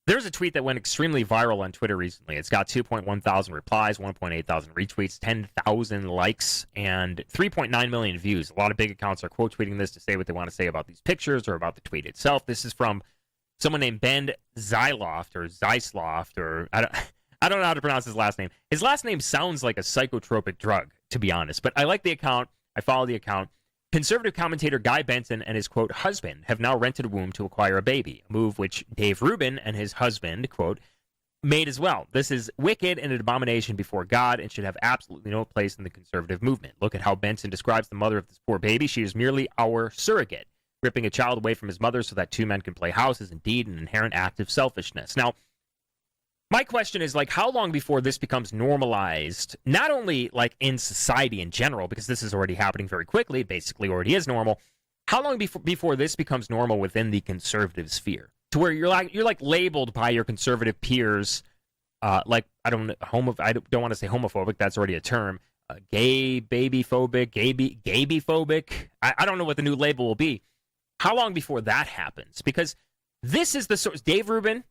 There's a tweet that went extremely viral on Twitter recently. It's got 2.1 thousand replies, 1.8 thousand retweets, 10,000 likes, and 3.9 million views. A lot of big accounts are quote tweeting this to say what they want to say about these pictures or about the tweet itself. This is from someone named Ben Zyloft or Zeisloft, or I don't know how to pronounce his last name. His last name sounds like a psychotropic drug, to be honest. But I like the account. I follow the account. Conservative commentator Guy Benson and his, quote, husband have now rented a womb to acquire a baby, a move which Dave Rubin and his husband, quote, made as well. This is wicked and an abomination before God and should have absolutely no place in the conservative movement. Look at how Benson describes the mother of this poor baby. She is merely our surrogate. Ripping a child away from his mother so that two men can play house is indeed an inherent act of selfishness. Now, my question is, like, how long before this becomes normalized, not only, like, in society in general, because this is already happening very quickly, it basically already is normal, how long before this becomes normal within the conservative sphere? To where you're labeled by your conservative peers, like, I don't want to say homophobic, that's already a term, gay, babyphobic, gaybyphobic, I don't know what the new label will be. How long before that happens? Because this is the source. Dave Rubin,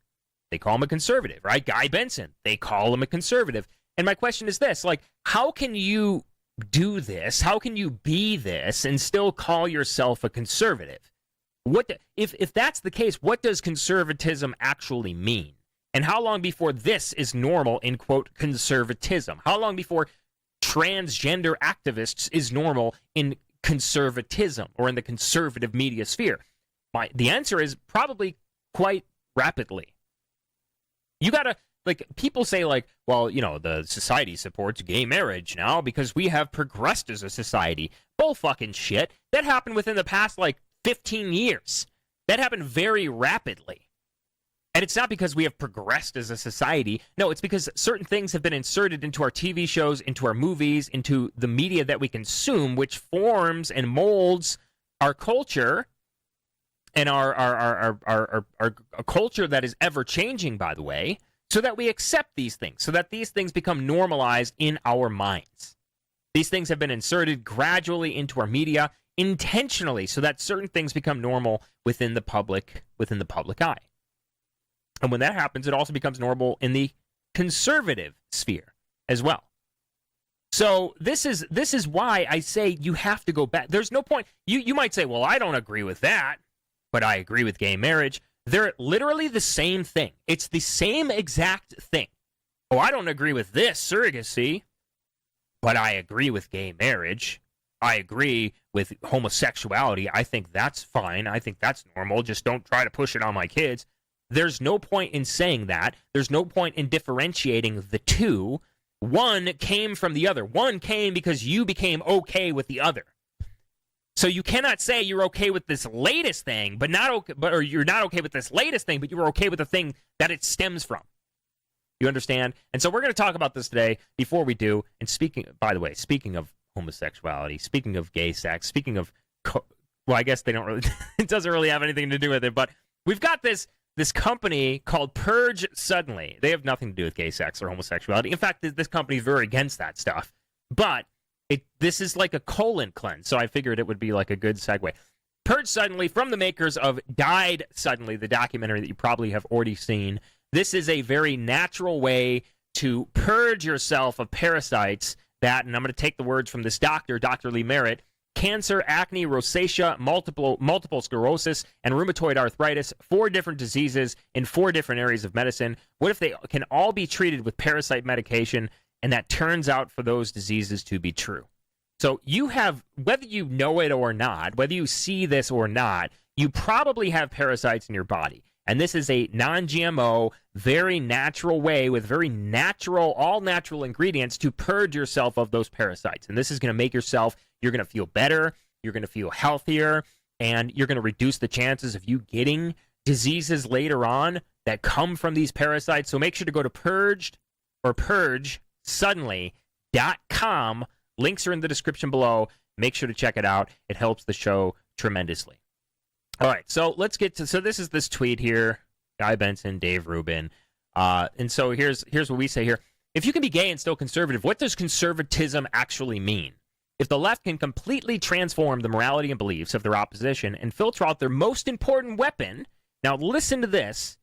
they call him a conservative, right? Guy Benson, they call him a conservative. And my question is this, like, how can you do this? How can you be this and still call yourself a conservative? If that's the case, what does conservatism actually mean? And how long before this is normal in, quote, conservatism? How long before transgender activists is normal in conservatism or in the conservative media sphere? The answer is probably quite rapidly. You gotta, like, people say, like, well, you know, the society supports gay marriage now because we have progressed as a society. Bull fucking shit. That happened within the past, like, 15 years. That happened very rapidly. And it's not because we have progressed as a society. No, it's because certain things have been inserted into our TV shows, into our movies, into the media that we consume, which forms and molds our culture and our culture that is ever changing, by the way, so that we accept these things, so that these things become normalized in our minds. These things have been inserted gradually into our media intentionally so that certain things become normal within the public eye. And when that happens, it also becomes normal in the conservative sphere as well. So this is why I say you have to go back. There's no point. You might say, well, I don't agree with that, but I agree with gay marriage. They're literally the same thing. It's the same exact thing. Oh, I don't agree with this surrogacy, but I agree with gay marriage. I agree with homosexuality. I think that's fine. I think that's normal. Just don't try to push it on my kids. There's no point in saying that. There's no point in differentiating the two. One came from the other. One came because you became okay with the other. So you cannot say you're okay with this latest thing, but or you're not okay with this latest thing, but you were okay with the thing that it stems from. You understand? And so we're going to talk about this today. Before we do, and speaking of homosexuality, speaking of gay sex, speaking of, well, I guess they don't really, it doesn't really have anything to do with it, but we've got this company called Purge Suddenly. They have nothing to do with gay sex or homosexuality. In fact, this company is very against that stuff. But this is like a colon cleanse, so I figured it would be like a good segue. Purge Suddenly, from the makers of Died Suddenly, the documentary that you probably have already seen. This is a very natural way to purge yourself of parasites that, and I'm going to take the words from this doctor, Dr. Lee Merritt, cancer, acne, rosacea, multiple sclerosis, and rheumatoid arthritis, 4 different diseases in 4 different areas of medicine. What if they can all be treated with parasite medication, and that turns out for those diseases to be true? So you have, whether you know it or not, whether you see this or not, you probably have parasites in your body. And this is a non-GMO, very natural way with very natural, all natural ingredients to purge yourself of those parasites. And this is going to make you're going to feel better, you're going to feel healthier, and you're going to reduce the chances of you getting diseases later on that come from these parasites. So make sure to go to purgesuddenly.com. Links are in the description below. Make sure to check it out. It helps the show tremendously. All right, so let's get to, so this is this tweet here, Guy Benson, Dave Rubin. And so here's what we say here. If you can be gay and still conservative, what does conservatism actually mean? If the left can completely transform the morality and beliefs of their opposition and filter out their most important weapon, now listen to this,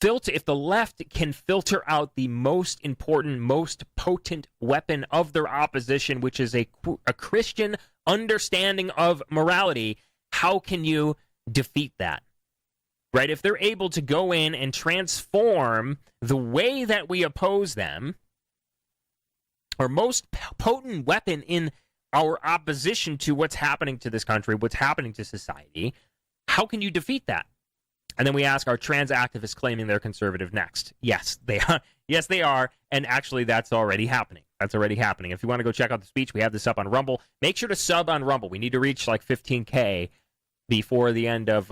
if the left can filter out the most important, most potent weapon of their opposition, which is a Christian understanding of morality, how can you defeat that? Right? If they're able to go in and transform the way that we oppose them, our most potent weapon in our opposition to what's happening to this country, what's happening to society, how can you defeat that? And then we ask, are trans activists claiming they're conservative next? Yes, they are. Yes, they are. And actually, that's already happening. That's already happening. If you want to go check out the speech, we have this up on Rumble. Make sure to sub on Rumble. We need to reach like 15K before the end of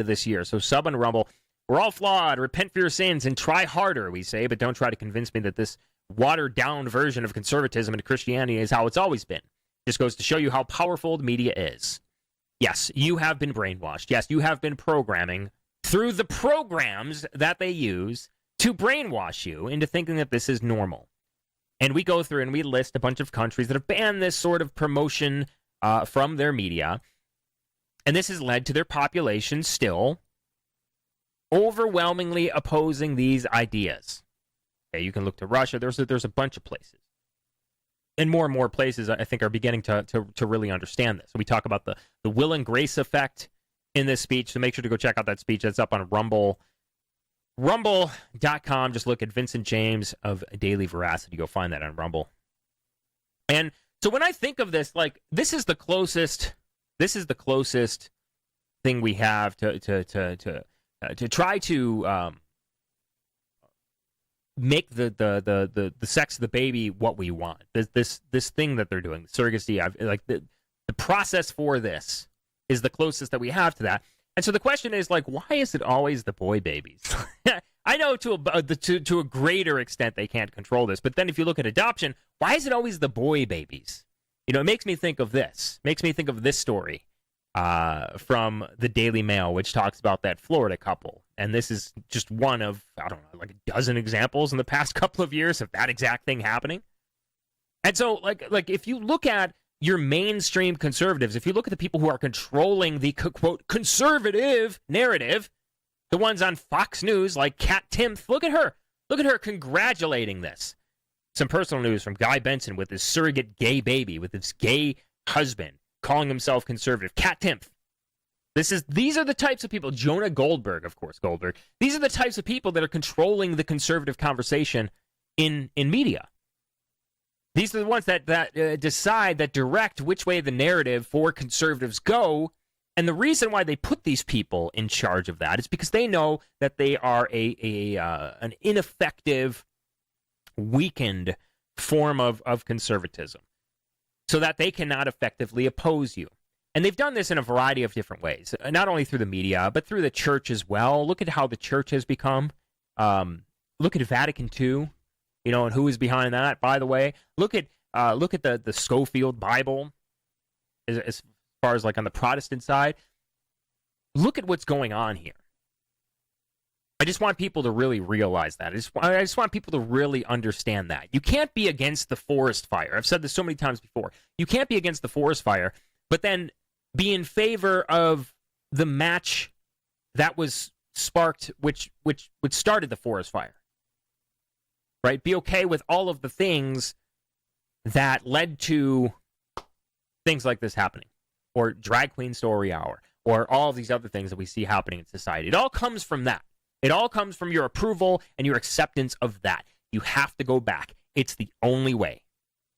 this year. So sub on Rumble. We're all flawed. Repent for your sins and try harder, we say, but don't try to convince me that this watered-down version of conservatism and Christianity is how it's always been. Just goes to show you how powerful the media is. Yes, you have been brainwashed. Yes, you have been programming through the programs that they use to brainwash you into thinking that this is normal. And we go through and we list a bunch of countries that have banned this sort of promotion from their media. And this has led to their population still overwhelmingly opposing these ideas. Okay, you can look to Russia. There's a bunch of places. And more places, I think, are beginning to really understand this. So we talk about the will and grace effect in this speech. So make sure to go check out that speech. That's up on Rumble. Rumble.com. Just look at Vincent James of Daily Veracity. You'll find that on Rumble. And so when I think of this, like, this is the closest thing we have to try to make the sex of the baby what we want. This thing that they're doing, surrogacy, the process for this is the closest that we have to that. And so the question is, like, why is it always the boy babies? I know to a greater extent they can't control this, but then if you look at adoption, why is it always the boy babies? You know, it makes me think of this. Makes me think of this story from the Daily Mail, which talks about that Florida couple. And this is just one of, I don't know, like a dozen examples in the past couple of years of that exact thing happening. And so, like if you look at your mainstream conservatives, if you look at the people who are controlling the, quote, conservative narrative, the ones on Fox News like Kat Timpf, look at her. Look at her congratulating this. Some personal news from Guy Benson with his surrogate gay baby, with his gay husband, calling himself conservative. Kat Timpf. These are the types of people, Jonah Goldberg, of course, Goldberg. These are the types of people that are controlling the conservative conversation in media. These are the ones that decide, that direct which way the narrative for conservatives go. And the reason why they put these people in charge of that is because they know that they are an ineffective, weakened form of conservatism, so that they cannot effectively oppose you. And they've done this in a variety of different ways, not only through the media, but through the church as well. Look at how the church has become. Look at Vatican II, and who is behind that, by the way. Look at the Scofield Bible, as far as like on the Protestant side. Look at what's going on here. I just want people to really realize that. I just want people to really understand that. You can't be against the forest fire. I've said this so many times before. You can't be against the forest fire, but then be in favor of the match that was sparked, which started the forest fire. Right? Be okay with all of the things that led to things like this happening, or Drag Queen Story Hour, or all of these other things that we see happening in society. It all comes from that. It all comes from your approval and your acceptance of that. You have to go back. It's the only way.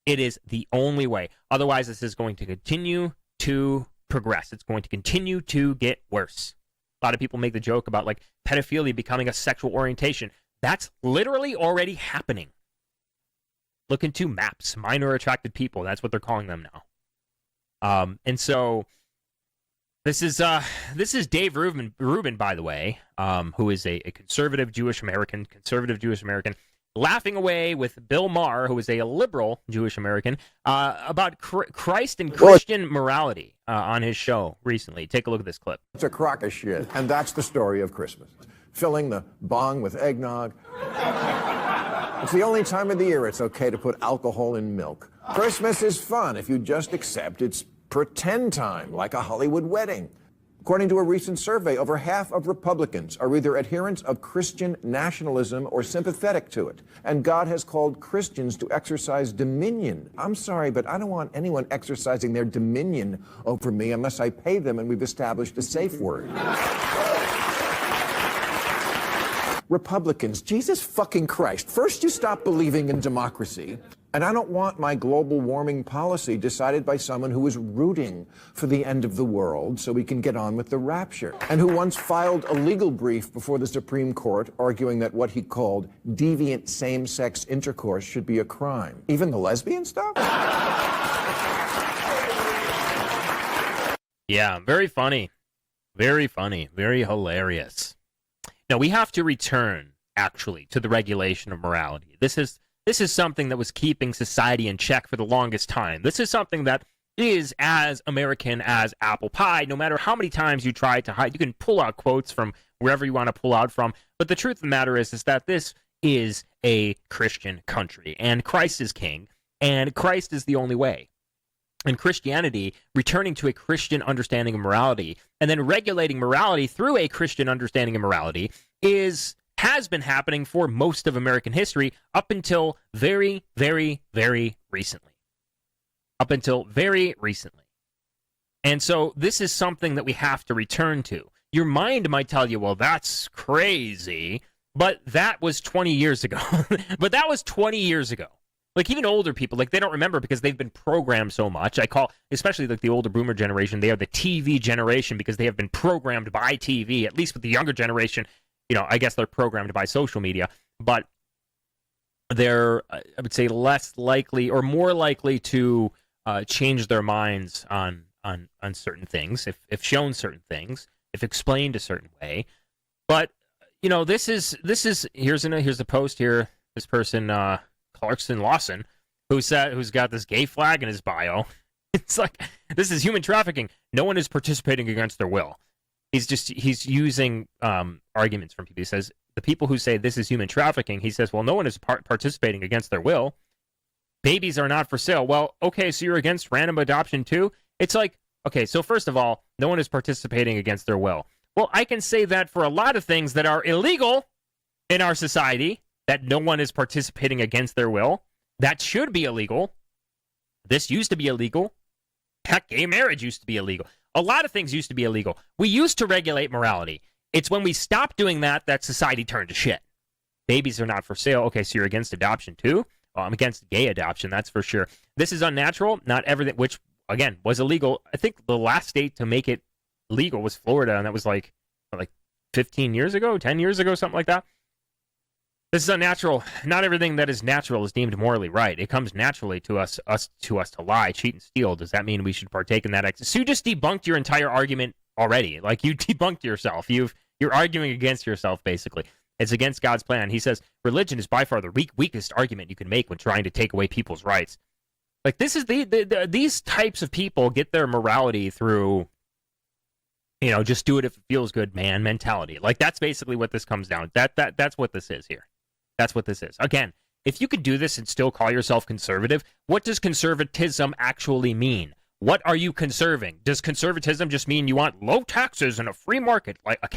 It is the only way. Otherwise, this is going to continue to progress. It's going to continue to get worse. A lot of people make the joke about like pedophilia becoming a sexual orientation. That's literally already happening. Look into MAPS, minor attracted people. That's what they're calling them now. And so this is Dave Rubin, by the way, who is a conservative Jewish American, laughing away with Bill Maher, who is a liberal Jewish American, about Christ and Christian morality on his show recently. Take a look at this clip. It's a crock of shit, and that's the story of Christmas. Filling the bong with eggnog. It's the only time of the year it's okay to put alcohol in milk. Christmas is fun if you just accept it's pretend time, like a Hollywood wedding. According to a recent survey, over half of Republicans are either adherents of Christian nationalism or sympathetic to it. And God has called Christians to exercise dominion. I'm sorry, but I don't want anyone exercising their dominion over me unless I pay them and we've established a safe word. Republicans, Jesus fucking Christ. First you stop believing in democracy, and I don't want my global warming policy decided by someone who is rooting for the end of the world so we can get on with the rapture, and who once filed a legal brief before the Supreme Court arguing that what he called deviant same-sex intercourse should be a crime. Even the lesbian stuff? Yeah, very funny. Very funny. Very hilarious. Now, we have to return, actually, to the regulation of morality. This is something that was keeping society in check for the longest time. This is something that is as American as apple pie. No matter how many times you try to hide, you can pull out quotes from wherever you want to pull out from. But the truth of the matter is that this is a Christian country, and Christ is king, and Christ is the only way. And Christianity, returning to a Christian understanding of morality, and then regulating morality through a Christian understanding of morality, has been happening for most of American history up until very, very, very recently. Up until very recently. And so this is something that we have to return to. Your mind might tell you, well, that's crazy, but that was 20 years ago. But that was 20 years ago. Like, even older people, like, they don't remember because they've been programmed so much. I call, especially, like, the older boomer generation, they are the TV generation because they have been programmed by TV. At least with the younger generation, I guess they're programmed by social media. But they're, I would say, less likely or more likely to change their minds on certain things, if shown certain things, if explained a certain way. But, this is here's a post here. This person, Clarkson Lawson, who's got this gay flag in his bio. It's like, this is human trafficking. No one is participating against their will. He's using arguments from people. He says, the people who say this is human trafficking, he says, well, no one is participating against their will. Babies are not for sale. Well, okay, so you're against random adoption too? It's like, okay, so first of all, no one is participating against their will. Well, I can say that for a lot of things that are illegal in our society, that no one is participating against their will. That should be illegal. This used to be illegal. Heck, gay marriage used to be illegal. A lot of things used to be illegal. We used to regulate morality. It's when we stopped doing that society turned to shit. Babies are not for sale. Okay, so you're against adoption too? Well, I'm against gay adoption, that's for sure. This is unnatural. Not everything, which, again, was illegal. I think the last state to make it legal was Florida, and that was like 15 years ago, 10 years ago, something like that. This is unnatural. Not everything that is natural is deemed morally right. It comes naturally to us to lie, cheat, and steal. Does that mean we should partake in that? So you just debunked your entire argument already. Like, you debunked yourself. You're arguing against yourself, basically. It's against God's plan. He says religion is by far the weakest argument you can make when trying to take away people's rights. Like, this is these types of people get their morality through, just do it if it feels good, man, mentality. Like, that's basically what this comes down. That's what this is here. That's what this is. Again, if you could do this and still call yourself conservative, what does conservatism actually mean? What are you conserving? Does conservatism just mean you want low taxes and a free market, like a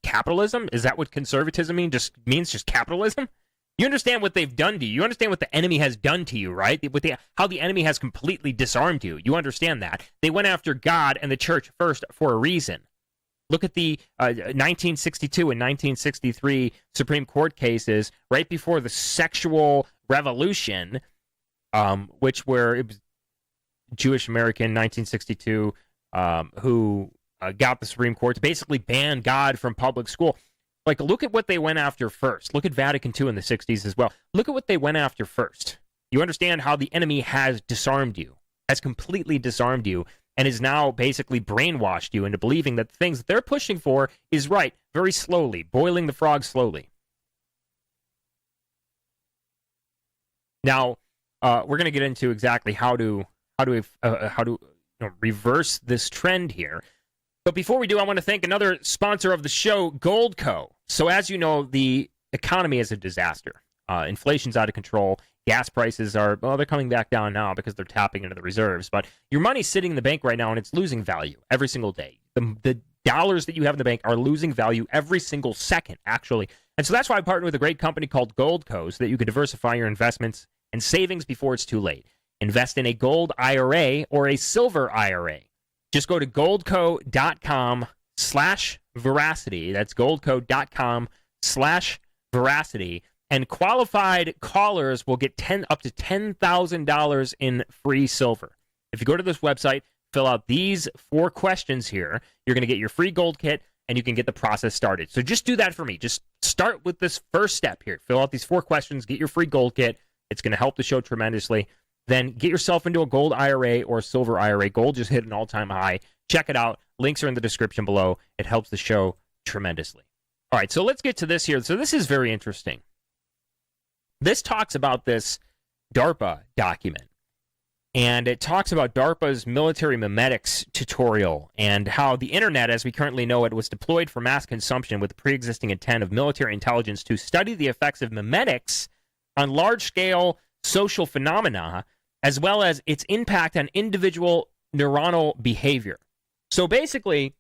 capitalism? Is that what conservatism means? Just capitalism? You understand what they've done to you. You understand what the enemy has done to you, right? How the enemy has completely disarmed you. You understand that. They went after God and the church first for a reason. Look at the 1962 and 1963 Supreme Court cases right before the sexual revolution, which were it was Jewish American 1962 who got the Supreme Court to basically ban God from public school. Like, look at what they went after first. Look at Vatican II in the 60s as well. Look at what they went after first. You understand how the enemy has disarmed you, has completely disarmed you, and has now basically brainwashed you into believing that the things that they're pushing for is right, very slowly, boiling the frog slowly. Now, we're going to get into exactly how to reverse this trend here. But before we do, I want to thank another sponsor of the show, Goldco. So as you know, the economy is a disaster. Inflation's out of control. Gas prices they're coming back down now because they're tapping into the reserves. But your money's sitting in the bank right now, and it's losing value every single day. The dollars that you have in the bank are losing value every single second, actually. And so that's why I partnered with a great company called Goldco, so that you can diversify your investments and savings before it's too late. Invest in a gold IRA or a silver IRA. Just go to goldco.com/veracity. That's goldco.com/veracity. And qualified callers will get up to $10,000 in free silver. If you go to this website, fill out these 4 questions here, you're going to get your free gold kit, and you can get the process started. So just do that for me. Just start with this first step here. Fill out these 4 questions, get your free gold kit. It's going to help the show tremendously. Then get yourself into a gold IRA or a silver IRA. Gold just hit an all-time high. Check it out. Links are in the description below. It helps the show tremendously. All right, so let's get to this here. So this is very interesting. This talks about this DARPA document. And it talks about DARPA's military memetics tutorial and how the internet, as we currently know it, was deployed for mass consumption with the pre-existing intent of military intelligence to study the effects of memetics on large-scale social phenomena, as well as its impact on individual neuronal behavior. So basically,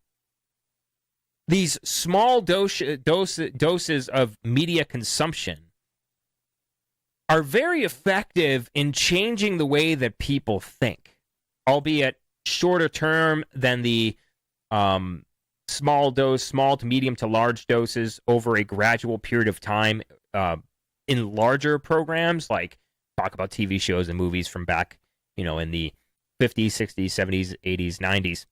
these small doses of media consumption are very effective in changing the way that people think, albeit shorter term than the small to medium to large doses over a gradual period of time in larger programs, like talk about TV shows and movies from back, in the 50s, 60s, 70s, 80s, 90s.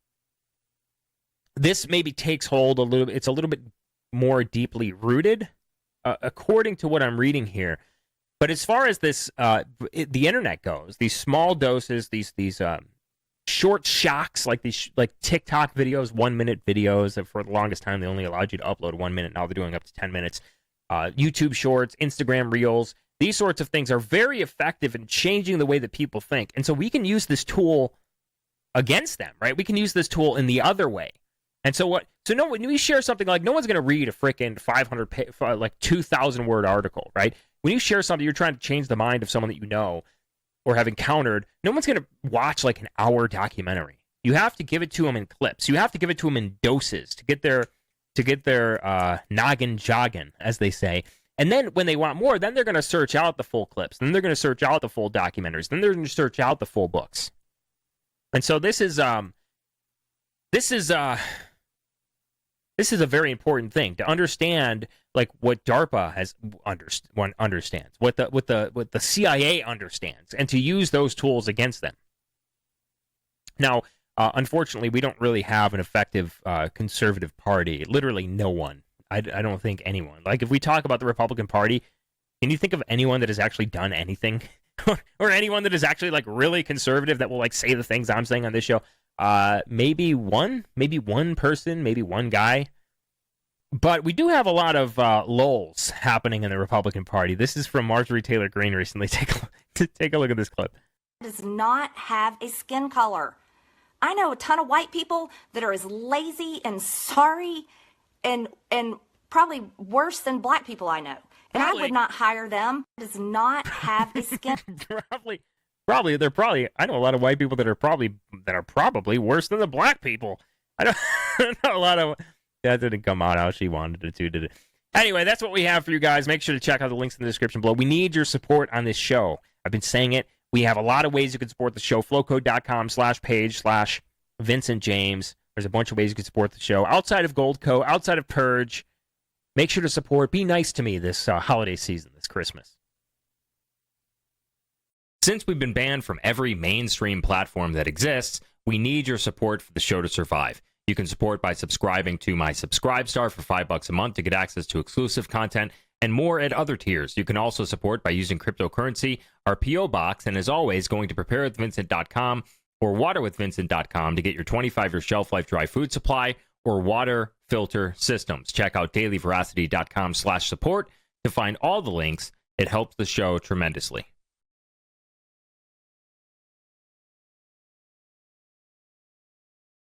This maybe takes hold a little bit. It's a little bit more deeply rooted, according to what I'm reading here. But as far as this, the internet goes, these small doses, these short shocks, like these like TikTok videos, 1-minute videos. That for the longest time they only allowed you to upload 1 minute. Now they're doing up to 10 minutes. YouTube Shorts, Instagram Reels. These sorts of things are very effective in changing the way that people think. And so we can use this tool against them, right? We can use this tool in the other way. And so when we share something, like, no one's going to read a freaking 2,000 word article, right? When you share something, you're trying to change the mind of someone that you know or have encountered. No one's going to watch like an hour documentary. You have to give it to them in clips. You have to give it to them in doses to get their noggin jogging, as they say. And then when they want more, then they're going to search out the full clips. Then they're going to search out the full documentaries. Then they're going to search out the full books. And so this is a very important thing to understand, like what DARPA understands, what the CIA understands, and to use those tools against them. Now, unfortunately, we don't really have an effective conservative party. Literally, no one. I don't think anyone. Like, if we talk about the Republican Party, can you think of anyone that has actually done anything, or anyone that is actually like really conservative that will like say the things I'm saying on this show? Maybe one person, maybe one guy. But we do have a lot of lulls happening in the Republican Party. This is from Marjorie Taylor Greene recently. Take a look at this clip. Does not have a skin color. I know a ton of white people that are as lazy and sorry and probably worse than black people I know. And probably. I would not hire them. Does not have a skin. They're probably. I know a lot of white people that are probably worse than the black people. I don't know a lot of. That didn't come out how she wanted it to, did it? Anyway, that's what we have for you guys. Make sure to check out the links in the description below. We need your support on this show. I've been saying it. We have a lot of ways you can support the show. Flowcode.com/page/Vincent James. There's a bunch of ways you can support the show. Outside of Goldco, outside of Purge, make sure to support. Be nice to me this holiday season, this Christmas. Since we've been banned from every mainstream platform that exists, we need your support for the show to survive. You can support by subscribing to my Subscribestar for $5 a month to get access to exclusive content and more at other tiers. You can also support by using cryptocurrency, our P.O. Box, and as always, going to preparewithvincent.com or waterwithvincent.com to get your 25-year shelf life dry food supply or water filter systems. Check out dailyveracity.com/support to find all the links. It helps the show tremendously.